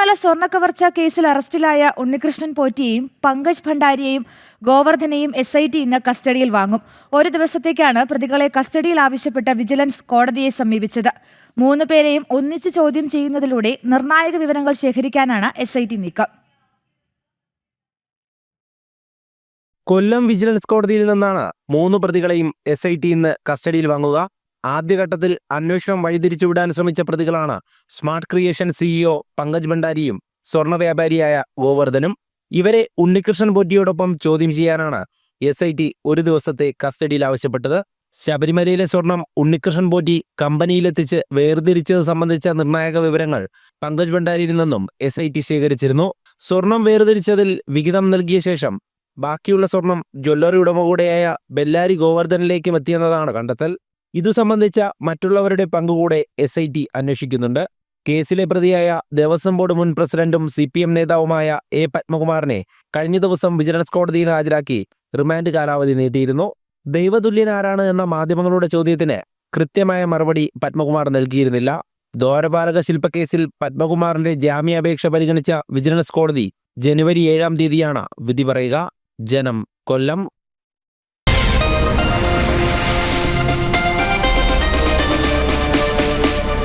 ശബരിമല സ്വർണ്ണക്കവർച്ച കേസിൽ അറസ്റ്റിലായ ഉണ്ണികൃഷ്ണൻ പോറ്റിയെയും പങ്കജ് ഭണ്ഡാരിയെയും ഗോവർദ്ധനെയും SIT ഇന്ന് കസ്റ്റഡിയിൽ വാങ്ങും. ഒരു ദിവസത്തേക്കാണ് പ്രതികളെ കസ്റ്റഡിയിൽ ആവശ്യപ്പെട്ട വിജിലൻസ് കോടതിയെ സമീപിച്ചത്. 3 പേരെയും ഒന്നിച്ച് ചോദ്യം ചെയ്യുന്നതിലൂടെ നിർണായക വിവരങ്ങൾ ശേഖരിക്കാനാണ് SIT നീക്കം. കൊല്ലം വിജിലൻസ് കോടതിയിൽ നിന്നാണ് 3 പ്രതികളെയും SIT ഇന്ന് കസ്റ്റഡിയിൽ വാങ്ങുക. ആദ്യഘട്ടത്തിൽ അന്വേഷണം വഴിതിരിച്ചുവിടാൻ ശ്രമിച്ച പ്രതികളാണ് സ്മാർട്ട് ക്രിയേഷൻ CEO പങ്കജ് ഭണ്ഡാരിയും സ്വർണ്ണ വ്യാപാരിയായ ഗോവർദ്ധനും. ഇവരെ ഉണ്ണികൃഷ്ണൻ പോറ്റിയോടൊപ്പം ചോദ്യം ചെയ്യാനാണ് SIT ഒരു ദിവസത്തെ കസ്റ്റഡിയിൽ ആവശ്യപ്പെട്ടത്. ശബരിമലയിലെ സ്വർണം ഉണ്ണികൃഷ്ണൻ പോറ്റി കമ്പനിയിലെത്തിച്ച് വേർതിരിച്ചത് സംബന്ധിച്ച നിർണായക വിവരങ്ങൾ പങ്കജ് ഭണ്ഡാരിയിൽ നിന്നും SIT ശേഖരിച്ചിരുന്നു. സ്വർണം വേർതിരിച്ചതിൽ വിഹിതം നൽകിയ ശേഷം ബാക്കിയുള്ള സ്വർണം ജ്വല്ലറി ഉടമ കൂടെയായ ബെല്ലാരി ഗോവർദ്ധനിലേക്കും എത്തിയെന്നതാണ് കണ്ടെത്തൽ. ഇതു സംബന്ധിച്ച മറ്റുള്ളവരുടെ പങ്കുകൂടെ SIT അന്വേഷിക്കുന്നുണ്ട്. കേസിലെ പ്രതിയായ ദേവസ്വം ബോർഡ് മുൻ പ്രസിഡന്റും CPM നേതാവുമായ A പത്മകുമാറിനെ കഴിഞ്ഞ ദിവസം വിജിലൻസ് കോടതിയിൽ ഹാജരാക്കി റിമാൻഡ് കാലാവധി നീട്ടിയിരുന്നു. ദൈവതുല്യനാരാണ് എന്ന മാധ്യമങ്ങളുടെ ചോദ്യത്തിന് കൃത്യമായ മറുപടി പത്മകുമാർ നൽകിയിരുന്നില്ല. ദ്വാരപാലക ശില്പക്കേസിൽ പത്മകുമാറിന്റെ ജാമ്യാപേക്ഷ പരിഗണിച്ച വിജിലൻസ് കോടതി ജനുവരി 7-ാം തീയതിയാണ് വിധി പറയുക. ജനം, കൊല്ലം.